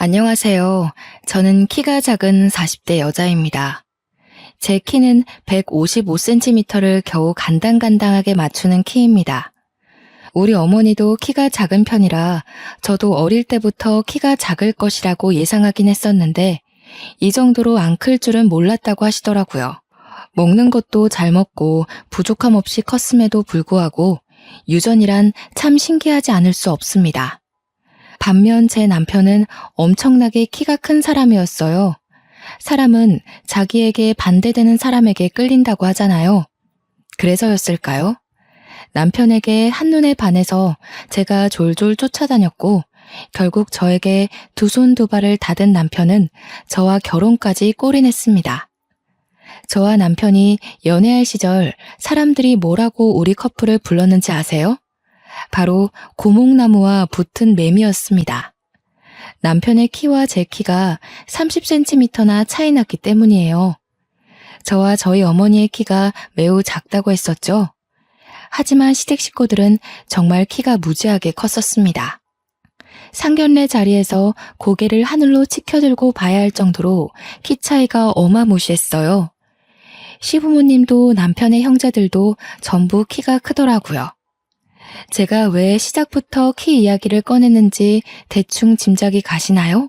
안녕하세요. 저는 키가 작은 40대 여자입니다. 제 키는 155cm를 겨우 간당간당하게 맞추는 키입니다. 우리 어머니도 키가 작은 편이라 저도 어릴 때부터 키가 작을 것이라고 예상하긴 했었는데 이 정도로 안 클 줄은 몰랐다고 하시더라고요. 먹는 것도 잘 먹고 부족함 없이 컸음에도 불구하고 유전이란 참 신기하지 않을 수 없습니다. 반면 제 남편은 엄청나게 키가 큰 사람이었어요. 사람은 자기에게 반대되는 사람에게 끌린다고 하잖아요. 그래서였을까요? 남편에게 한눈에 반해서 제가 졸졸 쫓아다녔고 결국 저에게 두 손 두 발을 닫은 남편은 저와 결혼까지 골인했습니다. 저와 남편이 연애할 시절 사람들이 뭐라고 우리 커플을 불렀는지 아세요? 바로 고목나무와 붙은 매미였습니다. 남편의 키와 제 키가 30cm나 차이 났기 때문이에요. 저와 저희 어머니의 키가 매우 작다고 했었죠. 하지만 시댁 식구들은 정말 키가 무지하게 컸었습니다. 상견례 자리에서 고개를 하늘로 치켜들고 봐야 할 정도로 키 차이가 어마무시했어요. 시부모님도 남편의 형제들도 전부 키가 크더라고요. 제가 왜 시작부터 키 이야기를 꺼냈는지 대충 짐작이 가시나요?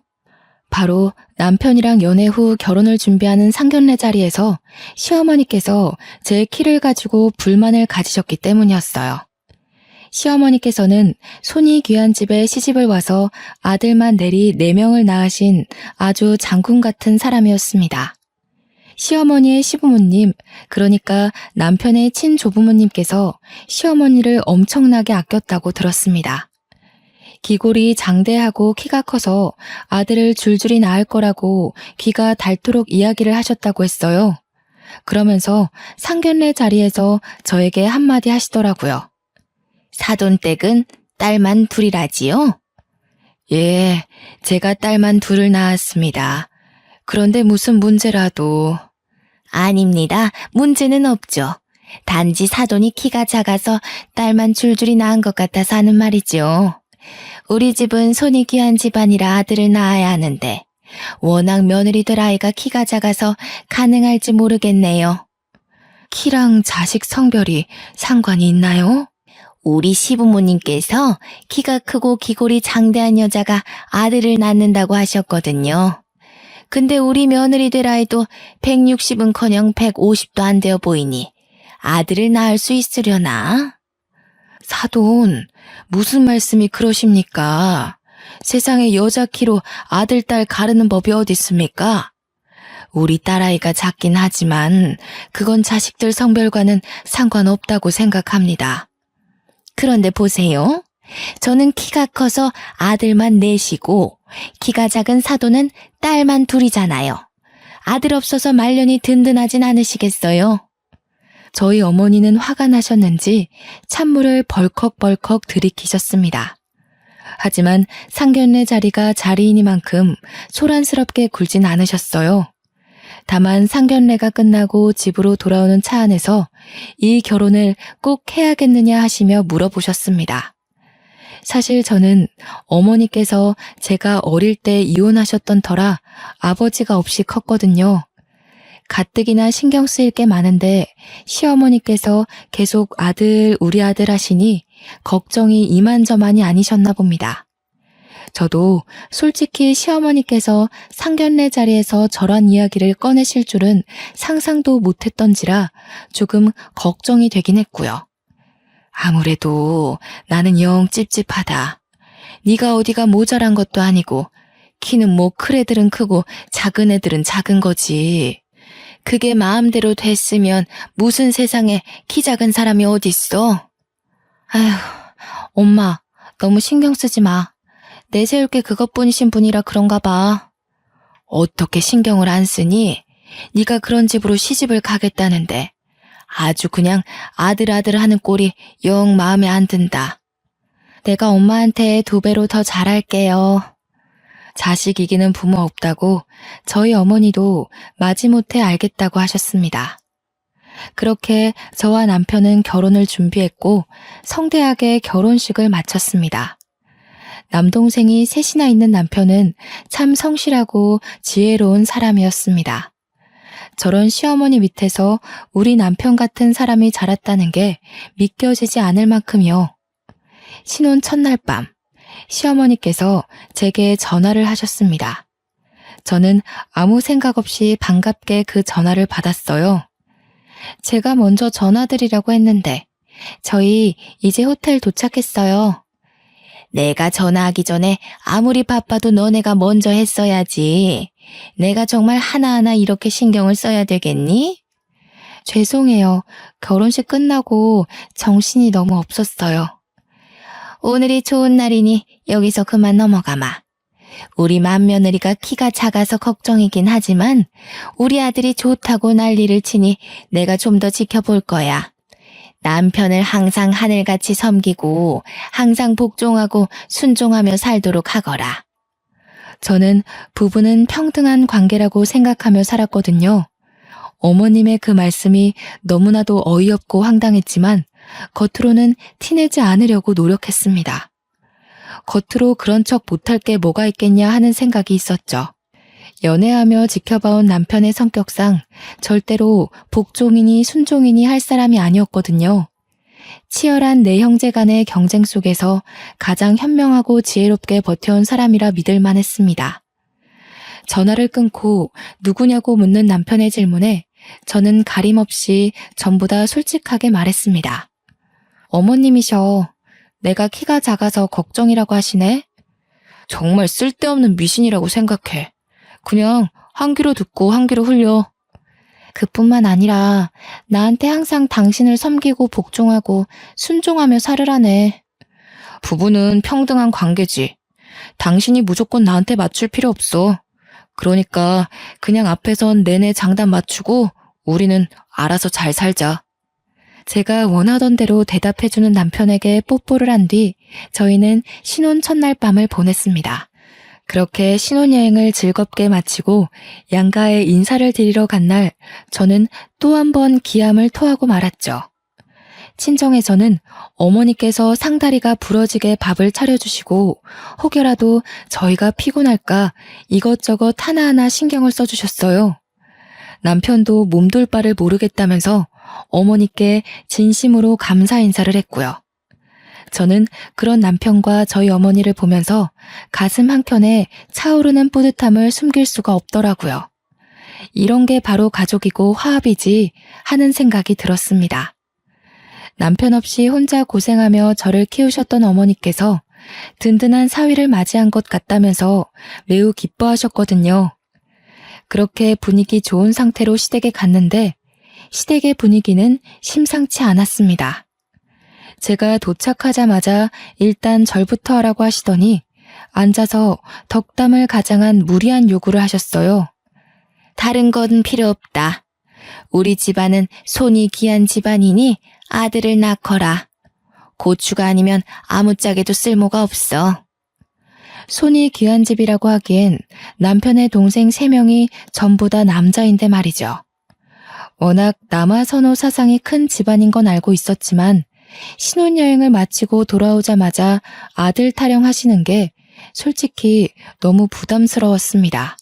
바로 남편이랑 연애 후 결혼을 준비하는 상견례 자리에서 시어머니께서 제 키를 가지고 불만을 가지셨기 때문이었어요. 시어머니께서는 손이 귀한 집에 시집을 와서 아들만 내리 4명을 낳으신 아주 장군 같은 사람이었습니다. 시어머니의 시부모님, 그러니까 남편의 친조부모님께서 시어머니를 엄청나게 아꼈다고 들었습니다. 기골이 장대하고 키가 커서 아들을 줄줄이 낳을 거라고 귀가 닳도록 이야기를 하셨다고 했어요. 그러면서 상견례 자리에서 저에게 한마디 하시더라고요. 사돈댁은 딸만 둘이라지요? 예, 제가 딸만 둘을 낳았습니다. 그런데 무슨 문제라도... 아닙니다. 문제는 없죠. 단지 사돈이 키가 작아서 딸만 줄줄이 낳은 것 같아서 하는 말이죠. 우리 집은 손이 귀한 집안이라 아들을 낳아야 하는데 워낙 며느리 될 아이가 키가 작아서 가능할지 모르겠네요. 키랑 자식 성별이 상관이 있나요? 우리 시부모님께서 키가 크고 기골이 장대한 여자가 아들을 낳는다고 하셨거든요. 근데 우리 며느리 될 아이도 160은커녕 150도 안 되어 보이니 아들을 낳을 수 있으려나? 사돈, 무슨 말씀이 그러십니까? 세상에 여자 키로 아들, 딸 가르는 법이 어디 있습니까? 우리 딸아이가 작긴 하지만 그건 자식들 성별과는 상관없다고 생각합니다. 그런데 보세요. 저는 키가 커서 아들만 넷이고 키가 작은 사돈은 딸만 둘이잖아요. 아들 없어서 말년이 든든하진 않으시겠어요? 저희 어머니는 화가 나셨는지 찬물을 벌컥벌컥 들이키셨습니다. 하지만 상견례 자리가 자리이니만큼 소란스럽게 굴진 않으셨어요. 다만 상견례가 끝나고 집으로 돌아오는 차 안에서 이 결혼을 꼭 해야겠느냐 하시며 물어보셨습니다. 사실 저는 어머니께서 제가 어릴 때 이혼하셨던 터라 아버지가 없이 컸거든요. 가뜩이나 신경 쓰일 게 많은데 시어머니께서 계속 아들, 우리 아들 하시니 걱정이 이만저만이 아니셨나 봅니다. 저도 솔직히 시어머니께서 상견례 자리에서 저런 이야기를 꺼내실 줄은 상상도 못했던지라 조금 걱정이 되긴 했고요. 아무래도 나는 영 찝찝하다. 네가 어디가 모자란 것도 아니고 키는 뭐 큰 애들은 크고 작은 애들은 작은 거지. 그게 마음대로 됐으면 무슨 세상에 키 작은 사람이 어딨어? 아휴, 엄마 너무 신경 쓰지 마. 내세울 게 그것뿐이신 분이라 그런가 봐. 어떻게 신경을 안 쓰니? 네가 그런 집으로 시집을 가겠다는데 아주 그냥 아들 하는 꼴이 영 마음에 안 든다. 내가 엄마한테 2배로 더 잘할게요. 자식 이기는 부모 없다고 저희 어머니도 마지못해 알겠다고 하셨습니다. 그렇게 저와 남편은 결혼을 준비했고 성대하게 결혼식을 마쳤습니다. 남동생이 셋이나 있는 남편은 참 성실하고 지혜로운 사람이었습니다. 저런 시어머니 밑에서 우리 남편 같은 사람이 자랐다는 게 믿겨지지 않을 만큼이요. 신혼 첫날 밤, 시어머니께서 제게 전화를 하셨습니다. 저는 아무 생각 없이 반갑게 그 전화를 받았어요. 제가 먼저 전화드리려고 했는데, 저희 이제 호텔 도착했어요. 내가 전화하기 전에 아무리 바빠도 너네가 먼저 했어야지. 내가 정말 하나하나 이렇게 신경을 써야 되겠니? 죄송해요. 결혼식 끝나고 정신이 너무 없었어요. 오늘이 좋은 날이니 여기서 그만 넘어가마. 우리 맏며느리가 키가 작아서 걱정이긴 하지만 우리 아들이 좋다고 난리를 치니 내가 좀 더 지켜볼 거야. 남편을 항상 하늘같이 섬기고 항상 복종하고 순종하며 살도록 하거라. 저는 부부는 평등한 관계라고 생각하며 살았거든요. 어머님의 그 말씀이 너무나도 어이없고 황당했지만 겉으로는 티내지 않으려고 노력했습니다. 겉으로 그런 척 못할 게 뭐가 있겠냐 하는 생각이 있었죠. 연애하며 지켜봐온 남편의 성격상 절대로 복종이니 순종이니 할 사람이 아니었거든요. 치열한 내 형제 간의 경쟁 속에서 가장 현명하고 지혜롭게 버텨온 사람이라 믿을 만했습니다. 전화를 끊고 누구냐고 묻는 남편의 질문에 저는 가림없이 전부 다 솔직하게 말했습니다. 어머님이셔. 내가 키가 작아서 걱정이라고 하시네? 정말 쓸데없는 미신이라고 생각해. 그냥 한 귀로 듣고 한 귀로 흘려. 그뿐만 아니라 나한테 항상 당신을 섬기고 복종하고 순종하며 살으라네. 부부는 평등한 관계지. 당신이 무조건 나한테 맞출 필요 없어. 그러니까 그냥 앞에선 내내 장단 맞추고 우리는 알아서 잘 살자. 제가 원하던 대로 대답해주는 남편에게 뽀뽀를 한 뒤 저희는 신혼 첫날 밤을 보냈습니다. 그렇게 신혼여행을 즐겁게 마치고 양가에 인사를 드리러 간 날 저는 또 한 번 기함을 토하고 말았죠. 친정에서는 어머니께서 상다리가 부러지게 밥을 차려주시고 혹여라도 저희가 피곤할까 이것저것 하나하나 신경을 써주셨어요. 남편도 몸둘 바를 모르겠다면서 어머니께 진심으로 감사 인사를 했고요. 저는 그런 남편과 저희 어머니를 보면서 가슴 한켠에 차오르는 뿌듯함을 숨길 수가 없더라고요. 이런 게 바로 가족이고 화합이지 하는 생각이 들었습니다. 남편 없이 혼자 고생하며 저를 키우셨던 어머니께서 든든한 사위를 맞이한 것 같다면서 매우 기뻐하셨거든요. 그렇게 분위기 좋은 상태로 시댁에 갔는데 시댁의 분위기는 심상치 않았습니다. 제가 도착하자마자 일단 절부터 하라고 하시더니 앉아서 덕담을 가장한 무리한 요구를 하셨어요. 다른 건 필요 없다. 우리 집안은 손이 귀한 집안이니 아들을 낳거라. 고추가 아니면 아무짝에도 쓸모가 없어. 손이 귀한 집이라고 하기엔 남편의 동생 3명이 전부 다 남자인데 말이죠. 워낙 남아선호 사상이 큰 집안인 건 알고 있었지만 신혼여행을 마치고 돌아오자마자 아들 타령하시는 게 솔직히 너무 부담스러웠습니다.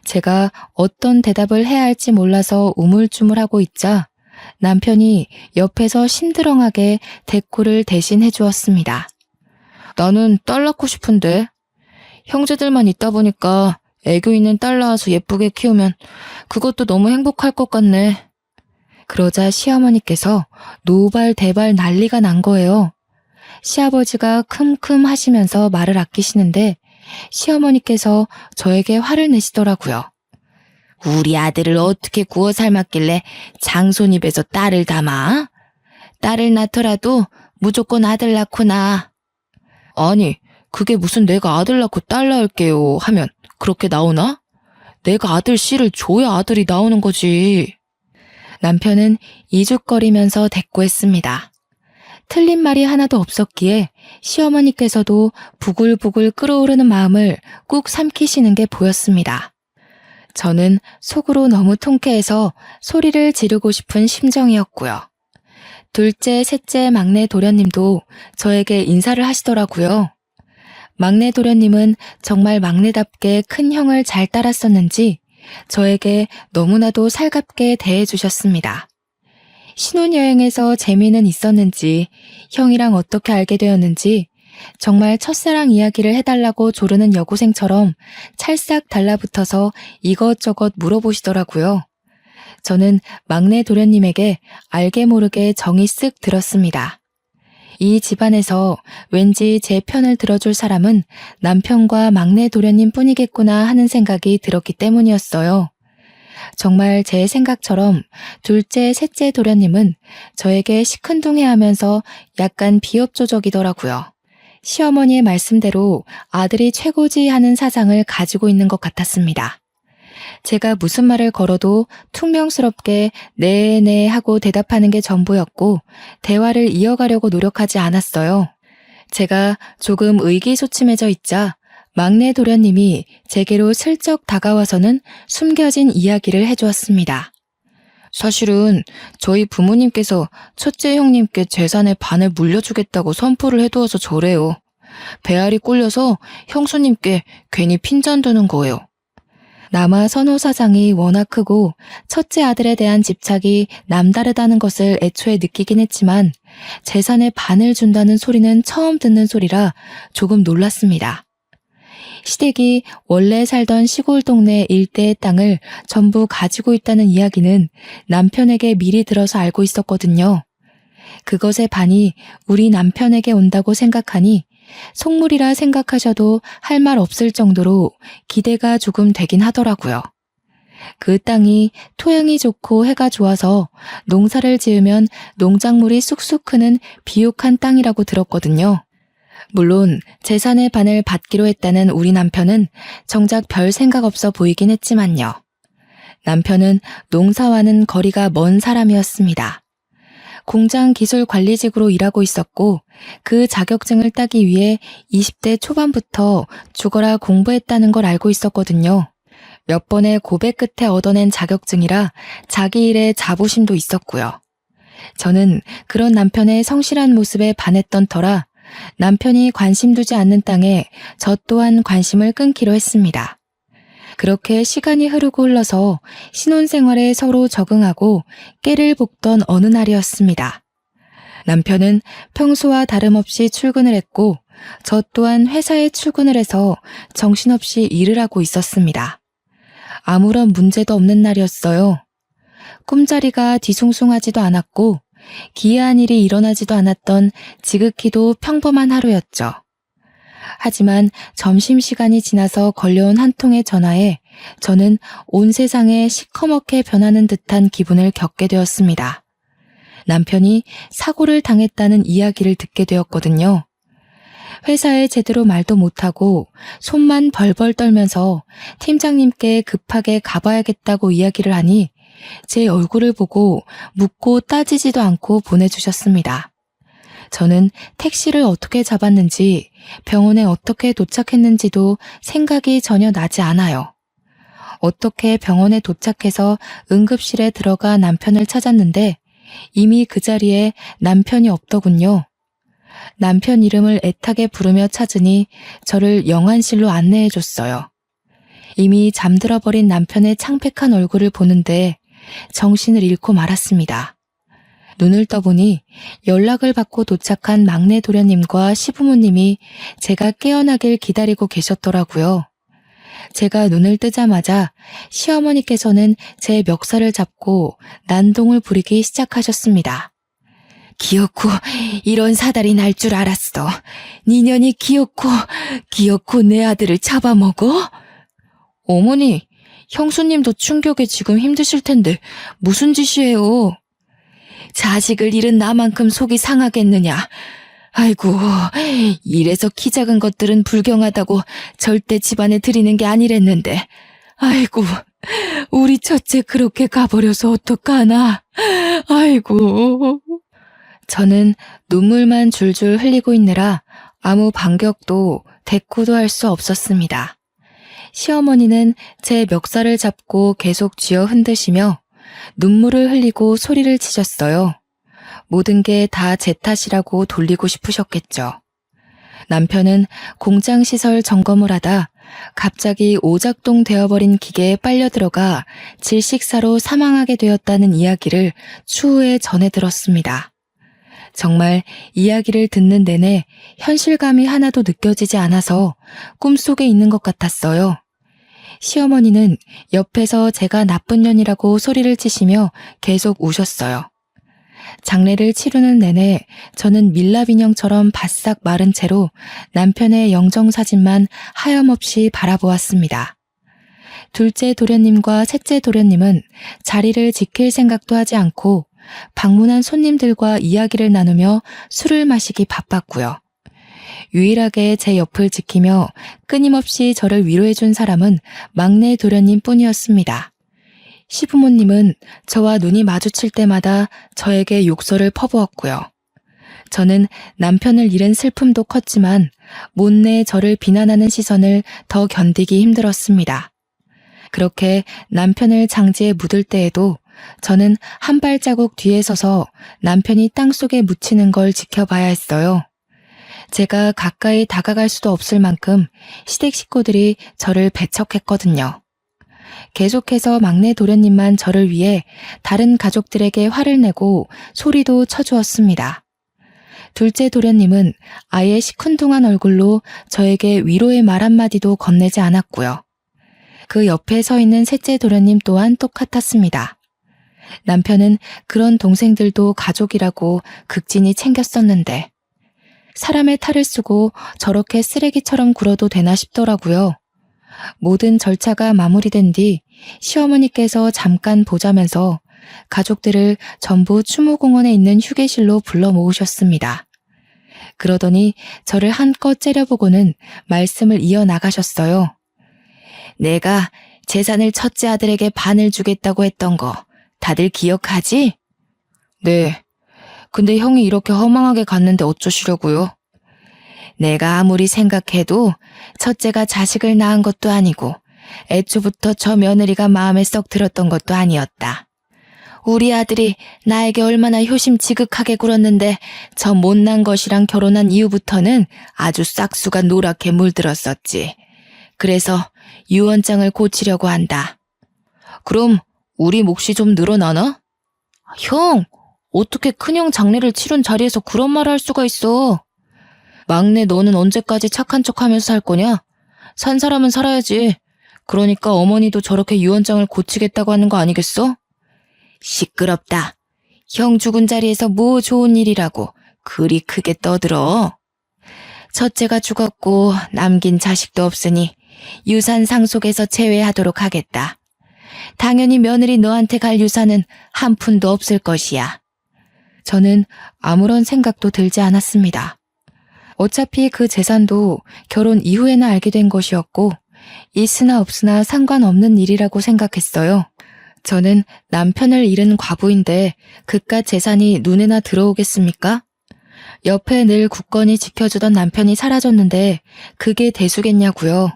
제가 어떤 대답을 해야 할지 몰라서 우물쭈물하고 있자 남편이 옆에서 심드렁하게 대꾸를 대신 해주었습니다. 나는 딸 낳고 싶은데 형제들만 있다 보니까 애교 있는 딸 낳아서 예쁘게 키우면 그것도 너무 행복할 것 같네. 그러자 시어머니께서 노발대발 난리가 난 거예요. 시아버지가 큼큼 하시면서 말을 아끼시는데 시어머니께서 저에게 화를 내시더라고요. 우리 아들을 어떻게 구워 삶았길래 장손 입에서 딸을 담아? 딸을 낳더라도 무조건 아들 낳고 낳아. 아니, 그게 무슨 내가 아들 낳고 딸 낳을게요 하면 그렇게 나오나? 내가 아들 씨를 줘야 아들이 나오는 거지. 남편은 이죽거리면서 대꾸했습니다. 틀린 말이 하나도 없었기에 시어머니께서도 부글부글 끓어오르는 마음을 꾹 삼키시는 게 보였습니다. 저는 속으로 너무 통쾌해서 소리를 지르고 싶은 심정이었고요. 둘째, 셋째, 막내 도련님도 저에게 인사를 하시더라고요. 막내 도련님은 정말 막내답게 큰 형을 잘 따랐었는지 저에게 너무나도 살갑게 대해주셨습니다. 신혼여행에서 재미는 있었는지 형이랑 어떻게 알게 되었는지 정말 첫사랑 이야기를 해달라고 조르는 여고생처럼 찰싹 달라붙어서 이것저것 물어보시더라고요. 저는 막내 도련님에게 알게 모르게 정이 쓱 들었습니다. 이 집안에서 왠지 제 편을 들어줄 사람은 남편과 막내 도련님 뿐이겠구나 하는 생각이 들었기 때문이었어요. 정말 제 생각처럼 둘째, 셋째 도련님은 저에게 시큰둥해하면서 약간 비협조적이더라고요. 시어머니의 말씀대로 아들이 최고지 하는 사상을 가지고 있는 것 같았습니다. 제가 무슨 말을 걸어도 퉁명스럽게 네네 하고 대답하는 게 전부였고 대화를 이어가려고 노력하지 않았어요. 제가 조금 의기소침해져 있자 막내 도련님이 제게로 슬쩍 다가와서는 숨겨진 이야기를 해주었습니다. 사실은 저희 부모님께서 첫째 형님께 재산의 반을 물려주겠다고 선포를 해두어서 저래요. 배알이 꼴려서 형수님께 괜히 핀잔 드는 거예요. 남아 선호 사상이 워낙 크고 첫째 아들에 대한 집착이 남다르다는 것을 애초에 느끼긴 했지만 재산의 반을 준다는 소리는 처음 듣는 소리라 조금 놀랐습니다. 시댁이 원래 살던 시골 동네 일대의 땅을 전부 가지고 있다는 이야기는 남편에게 미리 들어서 알고 있었거든요. 그것의 반이 우리 남편에게 온다고 생각하니 속물이라 생각하셔도 할 말 없을 정도로 기대가 조금 되긴 하더라고요. 그 땅이 토양이 좋고 해가 좋아서 농사를 지으면 농작물이 쑥쑥 크는 비옥한 땅이라고 들었거든요. 물론 재산의 반을 받기로 했다는 우리 남편은 정작 별 생각 없어 보이긴 했지만요. 남편은 농사와는 거리가 먼 사람이었습니다. 공장 기술 관리직으로 일하고 있었고 그 자격증을 따기 위해 20대 초반부터 죽어라 공부했다는 걸 알고 있었거든요. 몇 번의 고백 끝에 얻어낸 자격증이라 자기 일에 자부심도 있었고요. 저는 그런 남편의 성실한 모습에 반했던 터라 남편이 관심 두지 않는 땅에 저 또한 관심을 끊기로 했습니다. 그렇게 시간이 흐르고 흘러서 신혼생활에 서로 적응하고 깨를 볶던 어느 날이었습니다. 남편은 평소와 다름없이 출근을 했고 저 또한 회사에 출근을 해서 정신없이 일을 하고 있었습니다. 아무런 문제도 없는 날이었어요. 꿈자리가 뒤숭숭하지도 않았고 기이한 일이 일어나지도 않았던 지극히도 평범한 하루였죠. 하지만 점심시간이 지나서 걸려온 한 통의 전화에 저는 온 세상에 시커멓게 변하는 듯한 기분을 겪게 되었습니다. 남편이 사고를 당했다는 이야기를 듣게 되었거든요. 회사에 제대로 말도 못하고 손만 벌벌 떨면서 팀장님께 급하게 가봐야겠다고 이야기를 하니 제 얼굴을 보고 묻고 따지지도 않고 보내주셨습니다. 저는 택시를 어떻게 잡았는지 병원에 어떻게 도착했는지도 생각이 전혀 나지 않아요. 어떻게 병원에 도착해서 응급실에 들어가 남편을 찾았는데 이미 그 자리에 남편이 없더군요. 남편 이름을 애타게 부르며 찾으니 저를 영안실로 안내해줬어요. 이미 잠들어버린 남편의 창백한 얼굴을 보는데 정신을 잃고 말았습니다. 눈을 떠보니 연락을 받고 도착한 막내 도련님과 시부모님이 제가 깨어나길 기다리고 계셨더라고요. 제가 눈을 뜨자마자 시어머니께서는 제 멱살을 잡고 난동을 부리기 시작하셨습니다. 기어코 이런 사달이 날 줄 알았어. 니년이 기어코 내 아들을 잡아먹어? 어머니, 형수님도 충격에 지금 힘드실 텐데 무슨 짓이에요? 자식을 잃은 나만큼 속이 상하겠느냐. 아이고, 이래서 키 작은 것들은 불경하다고 절대 집안에 들이는 게 아니랬는데. 아이고, 우리 첫째 그렇게 가버려서 어떡하나. 아이고. 저는 눈물만 줄줄 흘리고 있느라 아무 반격도 대꾸도 할 수 없었습니다. 시어머니는 제 멱살을 잡고 계속 쥐어 흔드시며 눈물을 흘리고 소리를 치셨어요. 모든 게 다 제 탓이라고 돌리고 싶으셨겠죠. 남편은 공장 시설 점검을 하다 갑자기 오작동 되어버린 기계에 빨려 들어가 질식사로 사망하게 되었다는 이야기를 추후에 전해 들었습니다. 정말 이야기를 듣는 내내 현실감이 하나도 느껴지지 않아서 꿈속에 있는 것 같았어요. 시어머니는 옆에서 제가 나쁜 년이라고 소리를 치시며 계속 우셨어요. 장례를 치르는 내내 저는 밀랍 인형처럼 바싹 마른 채로 남편의 영정사진만 하염없이 바라보았습니다. 둘째 도련님과 셋째 도련님은 자리를 지킬 생각도 하지 않고 방문한 손님들과 이야기를 나누며 술을 마시기 바빴고요. 유일하게 제 옆을 지키며 끊임없이 저를 위로해준 사람은 막내 도련님 뿐이었습니다. 시부모님은 저와 눈이 마주칠 때마다 저에게 욕설을 퍼부었고요. 저는 남편을 잃은 슬픔도 컸지만 못내 저를 비난하는 시선을 더 견디기 힘들었습니다. 그렇게 남편을 장지에 묻을 때에도 저는 한 발자국 뒤에 서서 남편이 땅속에 묻히는 걸 지켜봐야 했어요. 제가 가까이 다가갈 수도 없을 만큼 시댁 식구들이 저를 배척했거든요. 계속해서 막내 도련님만 저를 위해 다른 가족들에게 화를 내고 소리도 쳐주었습니다. 둘째 도련님은 아예 시큰둥한 얼굴로 저에게 위로의 말 한마디도 건네지 않았고요. 그 옆에 서 있는 셋째 도련님 또한 똑같았습니다. 남편은 그런 동생들도 가족이라고 극진히 챙겼었는데 사람의 탈을 쓰고 저렇게 쓰레기처럼 굴어도 되나 싶더라고요. 모든 절차가 마무리된 뒤 시어머니께서 잠깐 보자면서 가족들을 전부 추모공원에 있는 휴게실로 불러 모으셨습니다. 그러더니 저를 한껏 째려보고는 말씀을 이어나가셨어요. 내가 재산을 첫째 아들에게 반을 주겠다고 했던 거 다들 기억하지? 네. 근데 형이 이렇게 허망하게 갔는데 어쩌시려고요? 내가 아무리 생각해도 첫째가 자식을 낳은 것도 아니고 애초부터 저 며느리가 마음에 썩 들었던 것도 아니었다. 우리 아들이 나에게 얼마나 효심지극하게 굴었는데 저 못난 것이랑 결혼한 이후부터는 아주 싹수가 노랗게 물들었었지. 그래서 유언장을 고치려고 한다. 그럼 우리 몫이 좀 늘어나나? 형, 어떻게 큰형 장례를 치른 자리에서 그런 말을 할 수가 있어? 막내 너는 언제까지 착한 척하면서 살 거냐? 산 사람은 살아야지. 그러니까 어머니도 저렇게 유언장을 고치겠다고 하는 거 아니겠어? 시끄럽다. 형 죽은 자리에서 뭐 좋은 일이라고 그리 크게 떠들어. 첫째가 죽었고 남긴 자식도 없으니 유산 상속에서 제외하도록 하겠다. 당연히 며느리 너한테 갈 유산은 한 푼도 없을 것이야. 저는 아무런 생각도 들지 않았습니다. 어차피 그 재산도 결혼 이후에나 알게 된 것이었고 있으나 없으나 상관없는 일이라고 생각했어요. 저는 남편을 잃은 과부인데 그깟 재산이 눈에나 들어오겠습니까? 옆에 늘 굳건히 지켜주던 남편이 사라졌는데 그게 대수겠냐고요.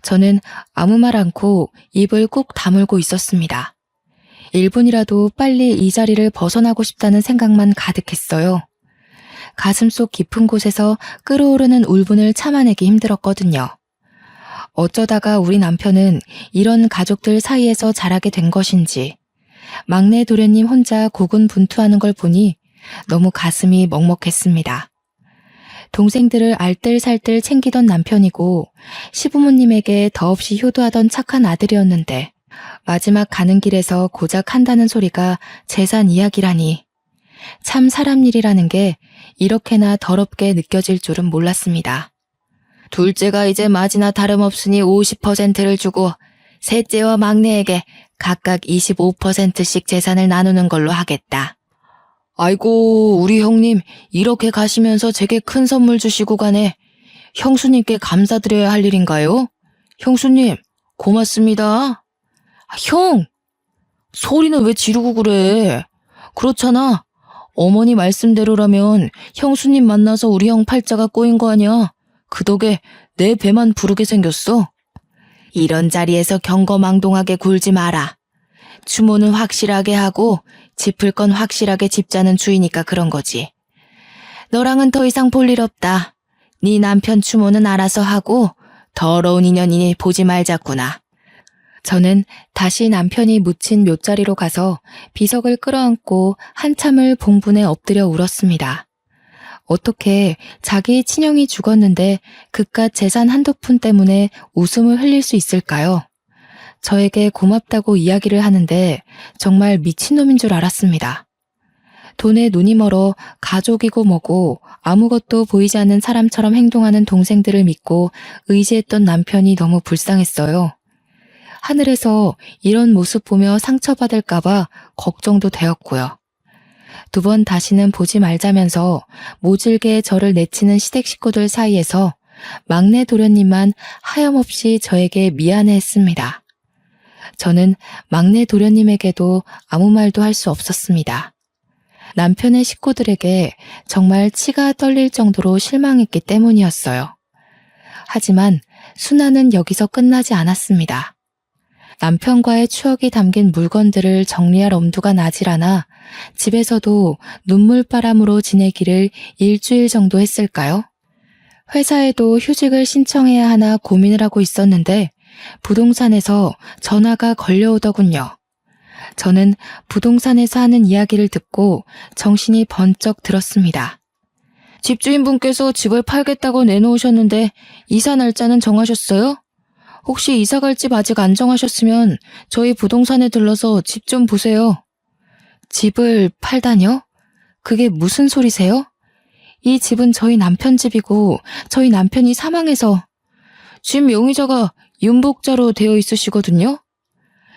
저는 아무 말 않고 입을 꾹 다물고 있었습니다. 1분이라도 빨리 이 자리를 벗어나고 싶다는 생각만 가득했어요. 가슴속 깊은 곳에서 끓어오르는 울분을 참아내기 힘들었거든요. 어쩌다가 우리 남편은 이런 가족들 사이에서 자라게 된 것인지 막내 도련님 혼자 고군분투하는 걸 보니 너무 가슴이 먹먹했습니다. 동생들을 알뜰살뜰 챙기던 남편이고 시부모님에게 더없이 효도하던 착한 아들이었는데 마지막 가는 길에서 고작 한다는 소리가 재산 이야기라니 참 사람 일이라는 게 이렇게나 더럽게 느껴질 줄은 몰랐습니다. 둘째가 이제 맞이나 다름없으니 50%를 주고 셋째와 막내에게 각각 25%씩 재산을 나누는 걸로 하겠다. 아이고 우리 형님 이렇게 가시면서 제게 큰 선물 주시고 가네. 형수님께 감사드려야 할 일인가요? 형수님 고맙습니다. 형! 소리는 왜 지르고 그래? 그렇잖아. 어머니 말씀대로라면 형수님 만나서 우리 형 팔자가 꼬인 거 아니야. 그 덕에 내 배만 부르게 생겼어. 이런 자리에서 경거망동하게 굴지 마라. 추모는 확실하게 하고 짚을 건 확실하게 짚자는 주의니까 그런 거지. 너랑은 더 이상 볼 일 없다. 네 남편 추모는 알아서 하고 더러운 인연이니 보지 말자꾸나. 저는 다시 남편이 묻힌 묘자리로 가서 비석을 끌어안고 한참을 봉분에 엎드려 울었습니다. 어떻게 자기 친형이 죽었는데 그깟 재산 한두 푼 때문에 웃음을 흘릴 수 있을까요? 저에게 고맙다고 이야기를 하는데 정말 미친놈인 줄 알았습니다. 돈에 눈이 멀어 가족이고 뭐고 아무것도 보이지 않는 사람처럼 행동하는 동생들을 믿고 의지했던 남편이 너무 불쌍했어요. 하늘에서 이런 모습 보며 상처받을까봐 걱정도 되었고요. 2번 다시는 보지 말자면서 모질게 저를 내치는 시댁 식구들 사이에서 막내 도련님만 하염없이 저에게 미안해했습니다. 저는 막내 도련님에게도 아무 말도 할 수 없었습니다. 남편의 식구들에게 정말 치가 떨릴 정도로 실망했기 때문이었어요. 하지만 순환은 여기서 끝나지 않았습니다. 남편과의 추억이 담긴 물건들을 정리할 엄두가 나질 않아 집에서도 눈물바람으로 지내기를 일주일 정도 했을까요? 회사에도 휴직을 신청해야 하나 고민을 하고 있었는데 부동산에서 전화가 걸려오더군요. 저는 부동산에서 하는 이야기를 듣고 정신이 번쩍 들었습니다. 집주인분께서 집을 팔겠다고 내놓으셨는데 이사 날짜는 정하셨어요? 혹시 이사 갈 집 아직 안 정하셨으면 저희 부동산에 들러서 집 좀 보세요. 집을 팔다뇨? 그게 무슨 소리세요? 이 집은 저희 남편 집이고 저희 남편이 사망해서 집 용의자가 윤복자로 되어 있으시거든요?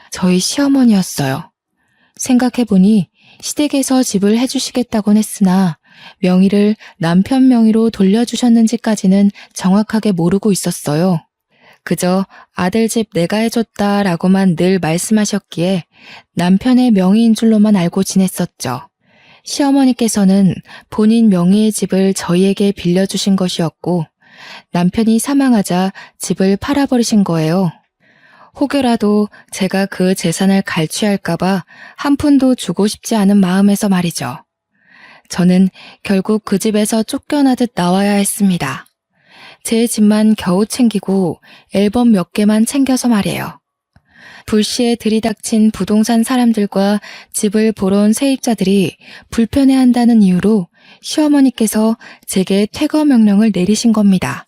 저희 시어머니였어요. 생각해보니 시댁에서 집을 해주시겠다곤 했으나 명의를 남편 명의로 돌려주셨는지까지는 정확하게 모르고 있었어요. 그저 아들 집 내가 해줬다라고만 늘 말씀하셨기에 남편의 명의인 줄로만 알고 지냈었죠. 시어머니께서는 본인 명의의 집을 저희에게 빌려주신 것이었고 남편이 사망하자 집을 팔아버리신 거예요. 혹여라도 제가 그 재산을 갈취할까봐 한 푼도 주고 싶지 않은 마음에서 말이죠. 저는 결국 그 집에서 쫓겨나듯 나와야 했습니다. 제 집만 겨우 챙기고 앨범 몇 개만 챙겨서 말이에요. 불시에 들이닥친 부동산 사람들과 집을 보러 온 세입자들이 불편해한다는 이유로 시어머니께서 제게 퇴거 명령을 내리신 겁니다.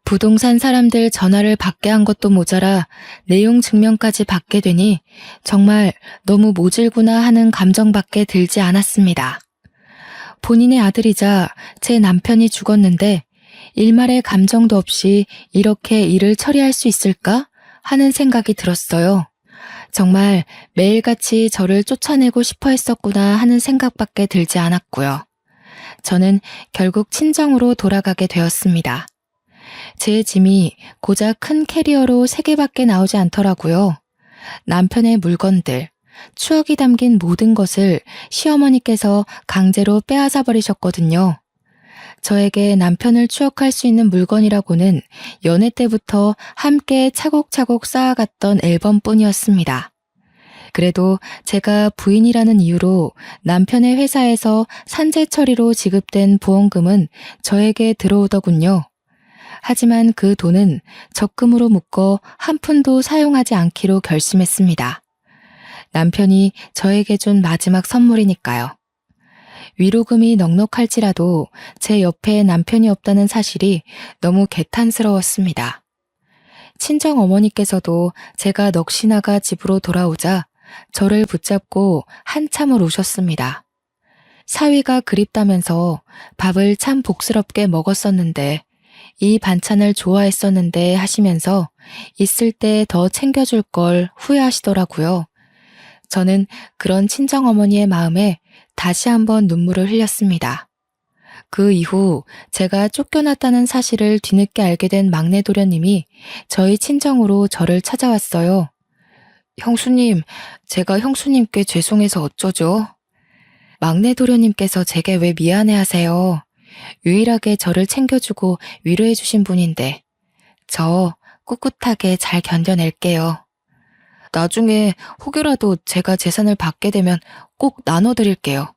부동산 사람들 전화를 받게 한 것도 모자라 내용 증명까지 받게 되니 정말 너무 모질구나 하는 감정밖에 들지 않았습니다. 본인의 아들이자 제 남편이 죽었는데 일말의 감정도 없이 이렇게 일을 처리할 수 있을까 하는 생각이 들었어요. 정말 매일같이 저를 쫓아내고 싶어 했었구나 하는 생각밖에 들지 않았고요. 저는 결국 친정으로 돌아가게 되었습니다. 제 짐이 고작 큰 캐리어로 3개밖에 나오지 않더라고요. 남편의 물건들, 추억이 담긴 모든 것을 시어머니께서 강제로 빼앗아 버리셨거든요. 저에게 남편을 추억할 수 있는 물건이라고는 연애 때부터 함께 차곡차곡 쌓아갔던 앨범뿐이었습니다. 그래도 제가 부인이라는 이유로 남편의 회사에서 산재 처리로 지급된 보험금은 저에게 들어오더군요. 하지만 그 돈은 적금으로 묶어 한 푼도 사용하지 않기로 결심했습니다. 남편이 저에게 준 마지막 선물이니까요. 위로금이 넉넉할지라도 제 옆에 남편이 없다는 사실이 너무 개탄스러웠습니다. 친정 어머니께서도 제가 넋이 나가 집으로 돌아오자 저를 붙잡고 한참을 우셨습니다. 사위가 그립다면서 밥을 참 복스럽게 먹었었는데 이 반찬을 좋아했었는데 하시면서 있을 때 더 챙겨줄 걸 후회하시더라고요. 저는 그런 친정어머니의 마음에 다시 한번 눈물을 흘렸습니다. 그 이후 제가 쫓겨났다는 사실을 뒤늦게 알게 된 막내 도련님이 저희 친정으로 저를 찾아왔어요. 형수님, 제가 형수님께 죄송해서 어쩌죠? 막내 도련님께서 제게 왜 미안해하세요? 유일하게 저를 챙겨주고 위로해주신 분인데 저 꿋꿋하게 잘 견뎌낼게요. 나중에 혹여라도 제가 재산을 받게 되면 꼭 나눠드릴게요.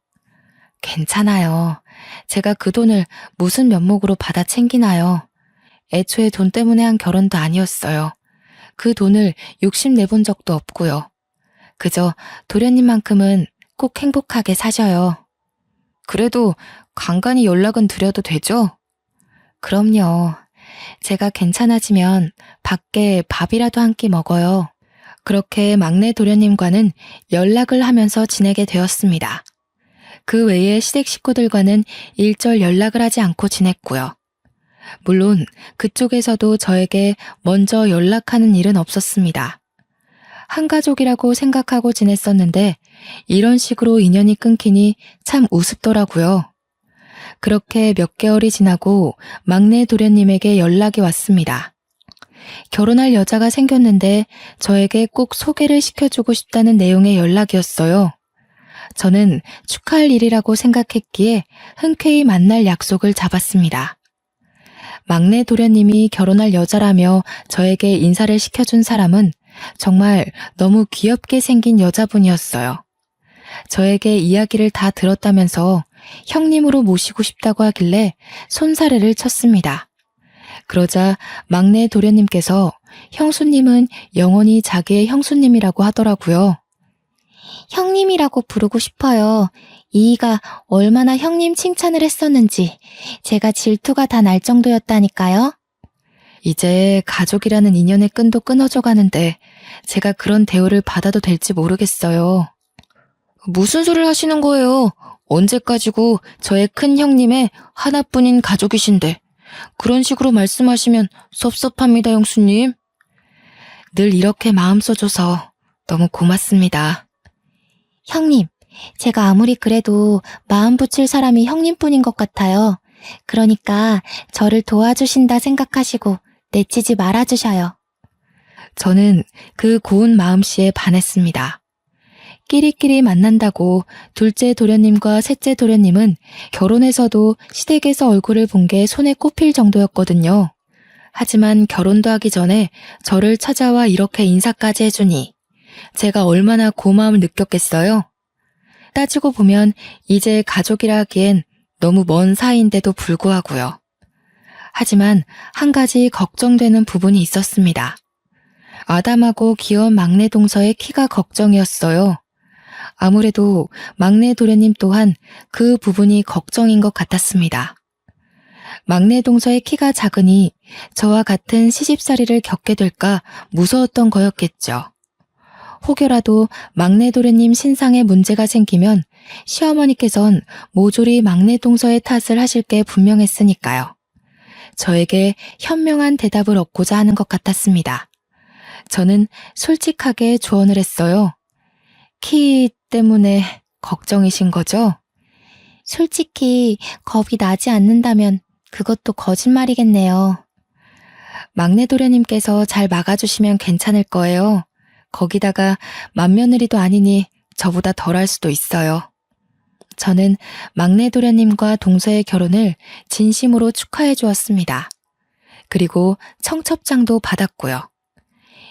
괜찮아요. 제가 그 돈을 무슨 면목으로 받아 챙기나요? 애초에 돈 때문에 한 결혼도 아니었어요. 그 돈을 욕심내본 적도 없고요. 그저 도련님만큼은 꼭 행복하게 사셔요. 그래도 간간히 연락은 드려도 되죠? 그럼요. 제가 괜찮아지면 밖에 밥이라도 한 끼 먹어요. 그렇게 막내 도련님과는 연락을 하면서 지내게 되었습니다. 그 외에 시댁 식구들과는 일절 연락을 하지 않고 지냈고요. 물론 그쪽에서도 저에게 먼저 연락하는 일은 없었습니다. 한 가족이라고 생각하고 지냈었는데 이런 식으로 인연이 끊기니 참 우습더라고요. 그렇게 몇 개월이 지나고 막내 도련님에게 연락이 왔습니다. 결혼할 여자가 생겼는데 저에게 꼭 소개를 시켜주고 싶다는 내용의 연락이었어요. 저는 축하할 일이라고 생각했기에 흔쾌히 만날 약속을 잡았습니다. 막내 도련님이 결혼할 여자라며 저에게 인사를 시켜준 사람은 정말 너무 귀엽게 생긴 여자분이었어요. 저에게 이야기를 다 들었다면서 형님으로 모시고 싶다고 하길래 손사래를 쳤습니다. 그러자 막내 도련님께서 형수님은 영원히 자기의 형수님이라고 하더라고요. 형님이라고 부르고 싶어요. 이이가 얼마나 형님 칭찬을 했었는지 제가 질투가 다 날 정도였다니까요. 이제 가족이라는 인연의 끈도 끊어져 가는데 제가 그런 대우를 받아도 될지 모르겠어요. 무슨 소리를 하시는 거예요? 언제까지고 저의 큰 형님의 하나뿐인 가족이신데 그런 식으로 말씀하시면 섭섭합니다, 형수님. 늘 이렇게 마음 써줘서 너무 고맙습니다. 형님, 제가 아무리 그래도 마음 붙일 사람이 형님뿐인 것 같아요. 그러니까 저를 도와주신다 생각하시고 내치지 말아주셔요. 저는 그 고운 마음씨에 반했습니다. 끼리끼리 만난다고 둘째 도련님과 셋째 도련님은 결혼해서도 시댁에서 얼굴을 본 게 손에 꼽힐 정도였거든요. 하지만 결혼도 하기 전에 저를 찾아와 이렇게 인사까지 해주니 제가 얼마나 고마움을 느꼈겠어요? 따지고 보면 이제 가족이라 하기엔 너무 먼 사이인데도 불구하고요. 하지만 한 가지 걱정되는 부분이 있었습니다. 아담하고 귀여운 막내 동서의 키가 걱정이었어요. 아무래도 막내 도련님 또한 그 부분이 걱정인 것 같았습니다. 막내 동서의 키가 작으니 저와 같은 시집살이를 겪게 될까 무서웠던 거였겠죠. 혹여라도 막내 도련님 신상에 문제가 생기면 시어머니께선 모조리 막내 동서의 탓을 하실 게 분명했으니까요. 저에게 현명한 대답을 얻고자 하는 것 같았습니다. 저는 솔직하게 조언을 했어요. 키 때문에 걱정이신 거죠? 솔직히 겁이 나지 않는다면 그것도 거짓말이겠네요. 막내 도련님께서 잘 막아주시면 괜찮을 거예요. 거기다가 맏며느리도 아니니 저보다 덜할 수도 있어요. 저는 막내 도련님과 동서의 결혼을 진심으로 축하해 주었습니다. 그리고 청첩장도 받았고요.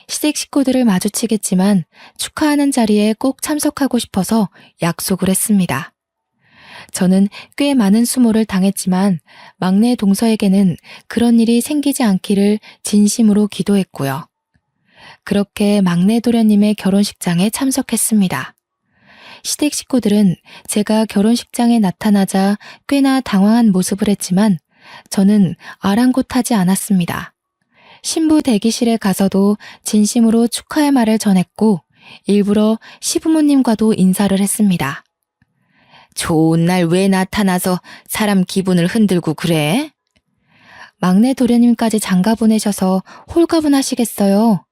시댁 식구들을 마주치겠지만 축하하는 자리에 꼭 참석하고 싶어서 약속을 했습니다. 저는 꽤 많은 수모를 당했지만 막내 동서에게는 그런 일이 생기지 않기를 진심으로 기도했고요. 그렇게 막내 도련님의 결혼식장에 참석했습니다. 시댁 식구들은 제가 결혼식장에 나타나자 꽤나 당황한 모습을 했지만 저는 아랑곳하지 않았습니다. 신부 대기실에 가서도 진심으로 축하의 말을 전했고 일부러 시부모님과도 인사를 했습니다. 좋은 날 왜 나타나서 사람 기분을 흔들고 그래? 막내 도련님까지 장가 보내셔서 홀가분하시겠어요.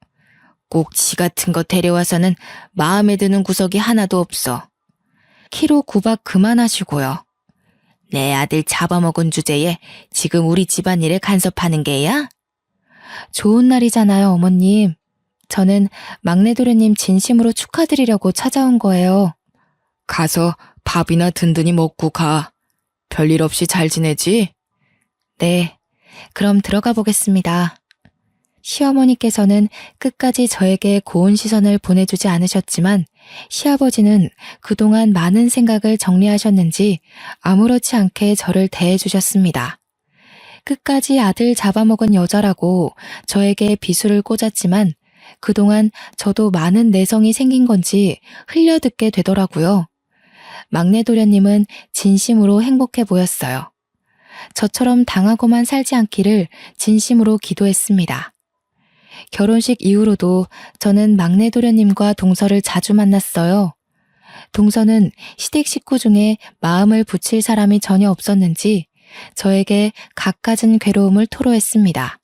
꼭 지 같은 거 데려와서는 마음에 드는 구석이 하나도 없어. 키로 구박 그만하시고요. 내 아들 잡아먹은 주제에 지금 우리 집안일에 간섭하는 게야? 좋은 날이잖아요, 어머님. 저는 막내 도련님 진심으로 축하드리려고 찾아온 거예요. 가서 밥이나 든든히 먹고 가. 별일 없이 잘 지내지? 네, 그럼 들어가 보겠습니다. 시어머니께서는 끝까지 저에게 고운 시선을 보내주지 않으셨지만 시아버지는 그동안 많은 생각을 정리하셨는지 아무렇지 않게 저를 대해주셨습니다. 끝까지 아들 잡아먹은 여자라고 저에게 비수를 꽂았지만 그동안 저도 많은 내성이 생긴 건지 흘려듣게 되더라고요. 막내 도련님은 진심으로 행복해 보였어요. 저처럼 당하고만 살지 않기를 진심으로 기도했습니다. 결혼식 이후로도 저는 막내 도련님과 동서를 자주 만났어요. 동서는 시댁 식구 중에 마음을 붙일 사람이 전혀 없었는지 저에게 갖가진 괴로움을 토로했습니다.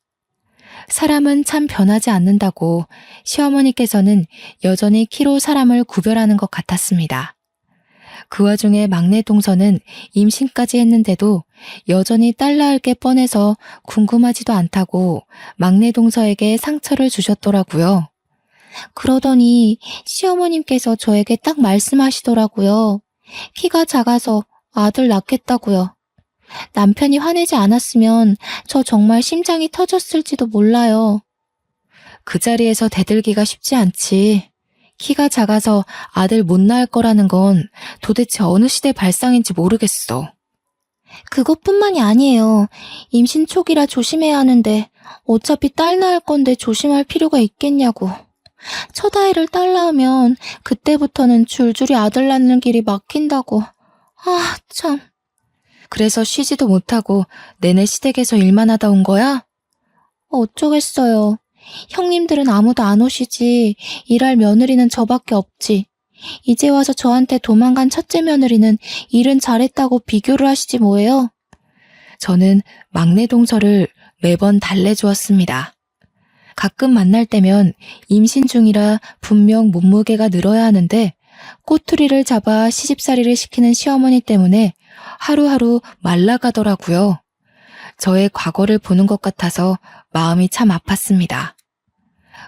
사람은 참 변하지 않는다고 시어머니께서는 여전히 키로 사람을 구별하는 것 같았습니다. 그 와중에 막내 동서는 임신까지 했는데도 여전히 딸 낳을 게 뻔해서 궁금하지도 않다고 막내 동서에게 상처를 주셨더라고요. 그러더니 시어머님께서 저에게 딱 말씀하시더라고요. 키가 작아서 아들 낳겠다고요. 남편이 화내지 않았으면 저 정말 심장이 터졌을지도 몰라요. 그 자리에서 대들기가 쉽지 않지. 키가 작아서 아들 못 낳을 거라는 건 도대체 어느 시대 발상인지 모르겠어. 그것뿐만이 아니에요. 임신 초기라 조심해야 하는데 어차피 딸 낳을 건데 조심할 필요가 있겠냐고. 첫 아이를 딸 낳으면 그때부터는 줄줄이 아들 낳는 길이 막힌다고. 아, 참. 그래서 쉬지도 못하고 내내 시댁에서 일만 하다 온 거야? 어쩌겠어요. 형님들은 아무도 안 오시지. 일할 며느리는 저밖에 없지. 이제 와서 저한테 도망간 첫째 며느리는 일은 잘했다고 비교를 하시지 뭐예요. 저는 막내 동서를 매번 달래주었습니다. 가끔 만날 때면 임신 중이라 분명 몸무게가 늘어야 하는데 꼬투리를 잡아 시집살이를 시키는 시어머니 때문에 하루하루 말라가더라고요. 저의 과거를 보는 것 같아서 마음이 참 아팠습니다.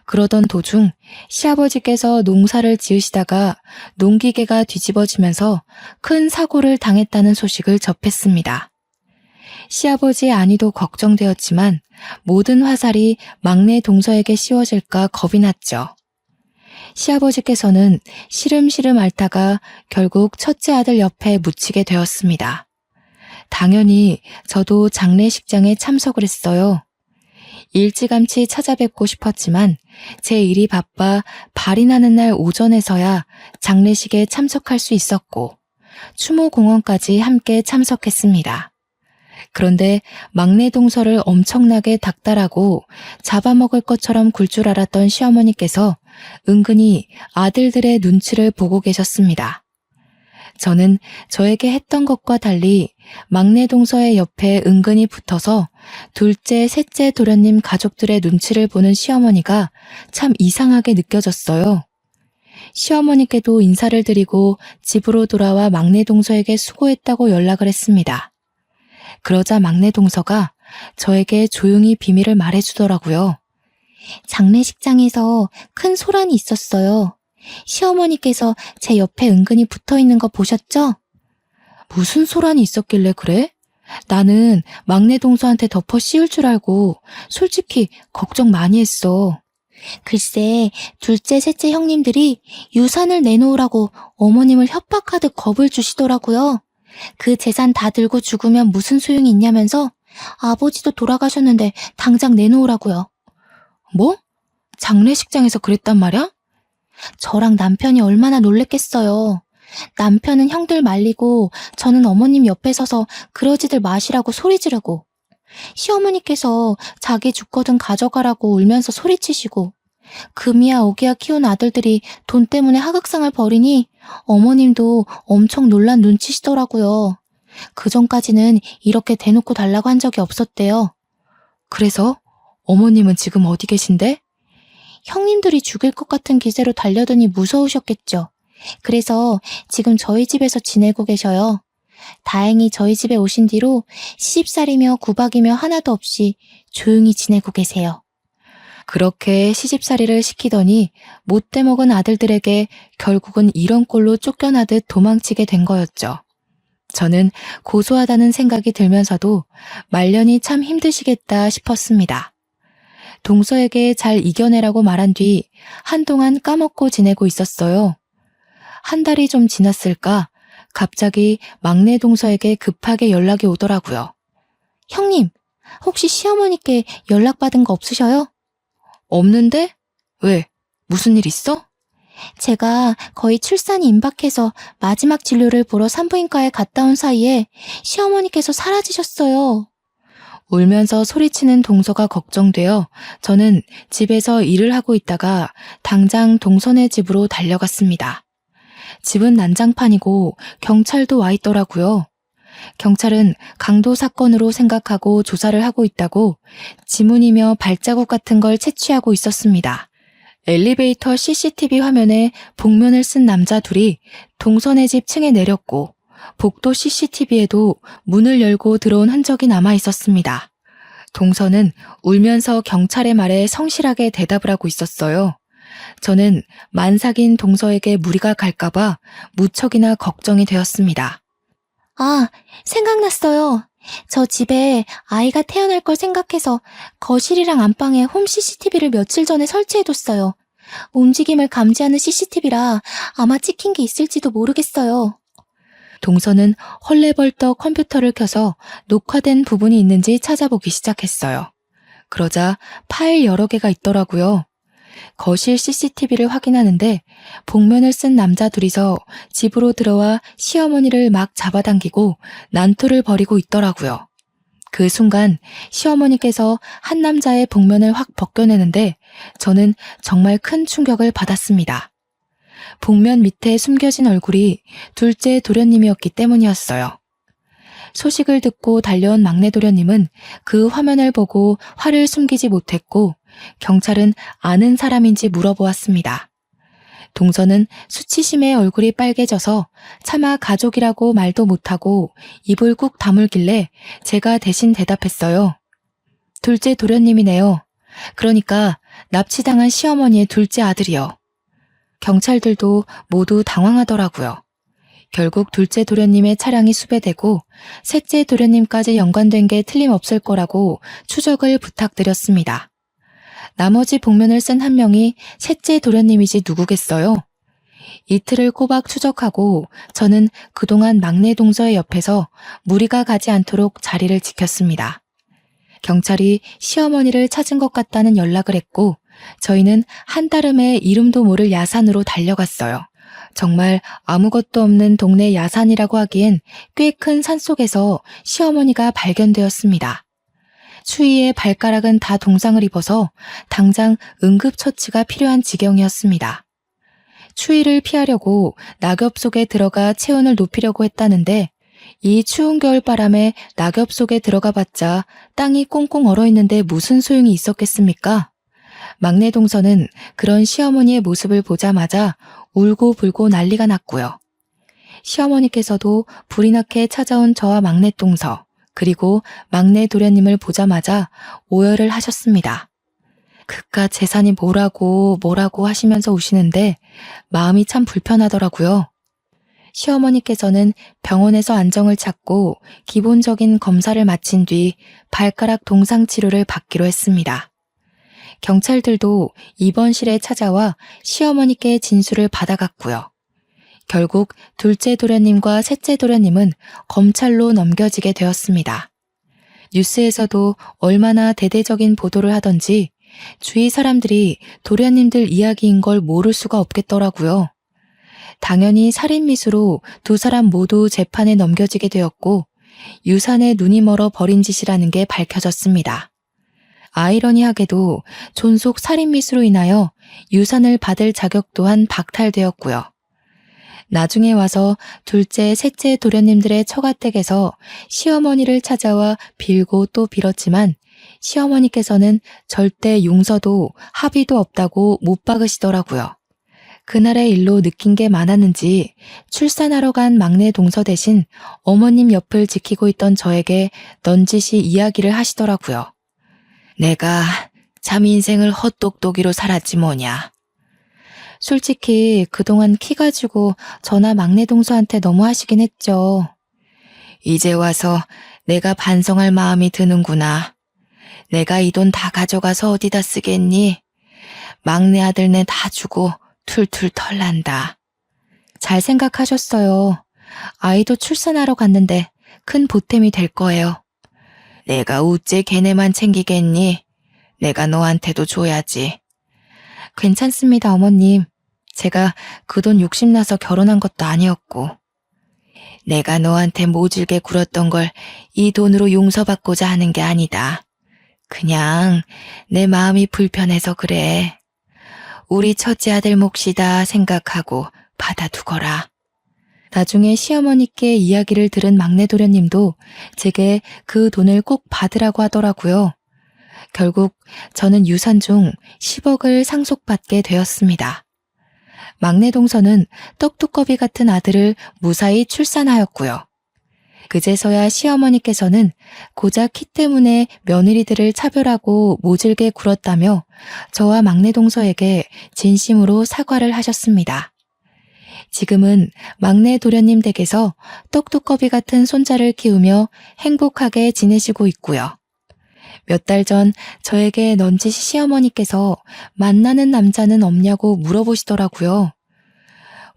그러던 도중 시아버지께서 농사를 지으시다가 농기계가 뒤집어지면서 큰 사고를 당했다는 소식을 접했습니다. 시아버지의 안위도 걱정되었지만 모든 화살이 막내 동서에게 씌워질까 겁이 났죠. 시아버지께서는 시름시름 앓다가 결국 첫째 아들 옆에 묻히게 되었습니다. 당연히 저도 장례식장에 참석을 했어요. 일찌감치 찾아뵙고 싶었지만 제 일이 바빠 발이 나는 날 오전에서야 장례식에 참석할 수 있었고 추모공원까지 함께 참석했습니다. 그런데 막내 동서를 엄청나게 닥달하고 잡아먹을 것처럼 굴 줄 알았던 시어머니께서 은근히 아들들의 눈치를 보고 계셨습니다. 저는 저에게 했던 것과 달리 막내 동서의 옆에 은근히 붙어서 둘째, 셋째 도련님 가족들의 눈치를 보는 시어머니가 참 이상하게 느껴졌어요. 시어머니께도 인사를 드리고 집으로 돌아와 막내 동서에게 수고했다고 연락을 했습니다. 그러자 막내 동서가 저에게 조용히 비밀을 말해주더라고요. 장례식장에서 큰 소란이 있었어요. 시어머니께서 제 옆에 은근히 붙어있는 거 보셨죠? 무슨 소란이 있었길래 그래? 나는 막내 동서한테 덮어 씌울 줄 알고 솔직히 걱정 많이 했어. 글쎄, 둘째, 셋째 형님들이 유산을 내놓으라고 어머님을 협박하듯 겁을 주시더라고요. 그 재산 다 들고 죽으면 무슨 소용이 있냐면서 아버지도 돌아가셨는데 당장 내놓으라고요. 뭐? 장례식장에서 그랬단 말이야? 저랑 남편이 얼마나 놀랬겠어요. 남편은 형들 말리고 저는 어머님 옆에 서서 그러지들 마시라고 소리 지르고 시어머니께서 자기 죽거든 가져가라고 울면서 소리치시고 금이야 오기야 키운 아들들이 돈 때문에 하극상을 벌이니 어머님도 엄청 놀란 눈치시더라고요. 그전까지는 이렇게 대놓고 달라고 한 적이 없었대요. 그래서 어머님은 지금 어디 계신데? 형님들이 죽일 것 같은 기세로 달려드니 무서우셨겠죠. 그래서 지금 저희 집에서 지내고 계셔요. 다행히 저희 집에 오신 뒤로 시집살이며 구박이며 하나도 없이 조용히 지내고 계세요. 그렇게 시집살이를 시키더니 못돼 먹은 아들들에게 결국은 이런 꼴로 쫓겨나듯 도망치게 된 거였죠. 저는 고소하다는 생각이 들면서도 말년이 참 힘드시겠다 싶었습니다. 동서에게 잘 이겨내라고 말한 뒤 한동안 까먹고 지내고 있었어요. 한 달이 좀 지났을까 갑자기 막내 동서에게 급하게 연락이 오더라고요. 형님, 혹시 시어머니께 연락받은 거 없으셔요? 없는데? 왜? 무슨 일 있어? 제가 거의 출산이 임박해서 마지막 진료를 보러 산부인과에 갔다 온 사이에 시어머니께서 사라지셨어요. 울면서 소리치는 동서가 걱정되어 저는 집에서 일을 하고 있다가 당장 동서네 집으로 달려갔습니다. 집은 난장판이고 경찰도 와 있더라고요. 경찰은 강도 사건으로 생각하고 조사를 하고 있다고 지문이며 발자국 같은 걸 채취하고 있었습니다. 엘리베이터 CCTV 화면에 복면을 쓴 남자 둘이 동서네 집 층에 내렸고 복도 CCTV에도 문을 열고 들어온 흔적이 남아 있었습니다. 동서는 울면서 경찰의 말에 성실하게 대답을 하고 있었어요. 저는 만삭인 동서에게 무리가 갈까봐 무척이나 걱정이 되었습니다. 아, 생각났어요. 저 집에 아이가 태어날 걸 생각해서 거실이랑 안방에 홈 CCTV를 며칠 전에 설치해뒀어요. 움직임을 감지하는 CCTV라 아마 찍힌 게 있을지도 모르겠어요. 동서는 헐레벌떡 컴퓨터를 켜서 녹화된 부분이 있는지 찾아보기 시작했어요. 그러자 파일 여러 개가 있더라고요. 거실 CCTV를 확인하는데 복면을 쓴 남자 둘이서 집으로 들어와 시어머니를 막 잡아당기고 난투를 벌이고 있더라고요. 그 순간 시어머니께서 한 남자의 복면을 확 벗겨내는데 저는 정말 큰 충격을 받았습니다. 복면 밑에 숨겨진 얼굴이 둘째 도련님이었기 때문이었어요. 소식을 듣고 달려온 막내 도련님은 그 화면을 보고 화를 숨기지 못했고 경찰은 아는 사람인지 물어보았습니다. 동서는 수치심에 얼굴이 빨개져서 차마 가족이라고 말도 못하고 입을 꾹 다물길래 제가 대신 대답했어요. 둘째 도련님이네요. 그러니까 납치당한 시어머니의 둘째 아들이요. 경찰들도 모두 당황하더라고요. 결국 둘째 도련님의 차량이 수배되고 셋째 도련님까지 연관된 게 틀림없을 거라고 추적을 부탁드렸습니다. 나머지 복면을 쓴 한 명이 셋째 도련님이지 누구겠어요? 이틀을 꼬박 추적하고 저는 그동안 막내 동서의 옆에서 무리가 가지 않도록 자리를 지켰습니다. 경찰이 시어머니를 찾은 것 같다는 연락을 했고 저희는 한달음에 이름도 모를 야산으로 달려갔어요. 정말 아무것도 없는 동네 야산이라고 하기엔 꽤 큰 산속에서 시어머니가 발견되었습니다. 추위에 발가락은 다 동상을 입어서 당장 응급처치가 필요한 지경이었습니다. 추위를 피하려고 낙엽 속에 들어가 체온을 높이려고 했다는데 이 추운 겨울바람에 낙엽 속에 들어가 봤자 땅이 꽁꽁 얼어있는데 무슨 소용이 있었겠습니까? 막내 동서는 그런 시어머니의 모습을 보자마자 울고 불고 난리가 났고요. 시어머니께서도 불이 나게 찾아온 저와 막내 동서 그리고 막내 도련님을 보자마자 오열을 하셨습니다. 그깟 재산이 뭐라고 하시면서 우시는데 마음이 참 불편하더라고요. 시어머니께서는 병원에서 안정을 찾고 기본적인 검사를 마친 뒤 발가락 동상 치료를 받기로 했습니다. 경찰들도 입원실에 찾아와 시어머니께 진술을 받아갔고요. 결국 둘째 도련님과 셋째 도련님은 검찰로 넘겨지게 되었습니다. 뉴스에서도 얼마나 대대적인 보도를 하던지 주위 사람들이 도련님들 이야기인 걸 모를 수가 없겠더라고요. 당연히 살인미수로 두 사람 모두 재판에 넘겨지게 되었고 유산에 눈이 멀어 버린 짓이라는 게 밝혀졌습니다. 아이러니하게도 존속 살인미수로 인하여 유산을 받을 자격 또한 박탈되었고요. 나중에 와서 둘째, 셋째 도련님들의 처가댁에서 시어머니를 찾아와 빌고 또 빌었지만 시어머니께서는 절대 용서도 합의도 없다고 못 박으시더라고요. 그날의 일로 느낀 게 많았는지 출산하러 간 막내 동서 대신 어머님 옆을 지키고 있던 저에게 넌지시 이야기를 하시더라고요. 내가 참 인생을 헛똑똑이로 살았지 뭐냐. 솔직히 그동안 키 가지고 저나 막내 동서한테 너무 하시긴 했죠. 이제 와서 내가 반성할 마음이 드는구나. 내가 이 돈 다 가져가서 어디다 쓰겠니? 막내 아들네 다 주고 툴툴 털난다. 잘 생각하셨어요. 아이도 출산하러 갔는데 큰 보탬이 될 거예요. 내가 우째 걔네만 챙기겠니? 내가 너한테도 줘야지. 괜찮습니다, 어머님. 제가 그 돈 욕심나서 결혼한 것도 아니었고. 내가 너한테 모질게 굴었던 걸 이 돈으로 용서받고자 하는 게 아니다. 그냥 내 마음이 불편해서 그래. 우리 첫째 아들 몫이다 생각하고 받아두거라. 나중에 시어머니께 이야기를 들은 막내 도련님도 제게 그 돈을 꼭 받으라고 하더라고요. 결국 저는 유산 중 10억을 상속받게 되었습니다. 막내 동서는 떡두꺼비 같은 아들을 무사히 출산하였고요. 그제서야 시어머니께서는 고작 키 때문에 며느리들을 차별하고 모질게 굴었다며 저와 막내 동서에게 진심으로 사과를 하셨습니다. 지금은 막내 도련님 댁에서 떡두꺼비 같은 손자를 키우며 행복하게 지내시고 있고요. 몇 달 전 저에게 넌지시 시어머니께서 만나는 남자는 없냐고 물어보시더라고요.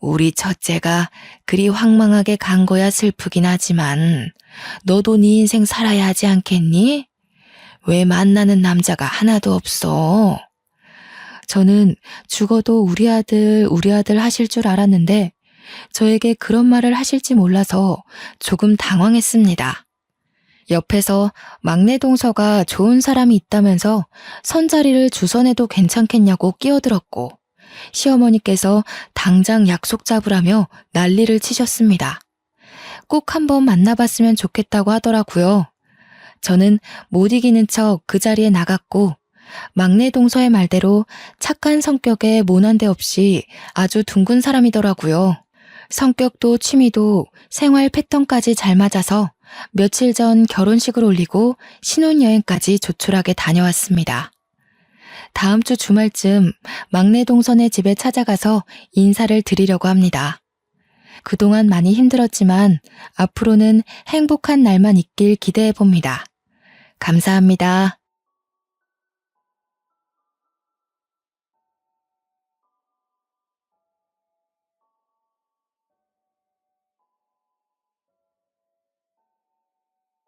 우리 첫째가 그리 황망하게 간 거야 슬프긴 하지만 너도 네 인생 살아야 하지 않겠니? 왜 만나는 남자가 하나도 없어? 저는 죽어도 우리 아들 하실 줄 알았는데 저에게 그런 말을 하실지 몰라서 조금 당황했습니다. 옆에서 막내 동서가 좋은 사람이 있다면서 선자리를 주선해도 괜찮겠냐고 끼어들었고 시어머니께서 당장 약속 잡으라며 난리를 치셨습니다. 꼭 한번 만나봤으면 좋겠다고 하더라고요. 저는 못 이기는 척 그 자리에 나갔고 막내 동서의 말대로 착한 성격에 모난데 없이 아주 둥근 사람이더라고요. 성격도 취미도 생활 패턴까지 잘 맞아서 며칠 전 결혼식을 올리고 신혼여행까지 조촐하게 다녀왔습니다. 다음 주 주말쯤 막내 동서네 집에 찾아가서 인사를 드리려고 합니다. 그동안 많이 힘들었지만 앞으로는 행복한 날만 있길 기대해 봅니다. 감사합니다.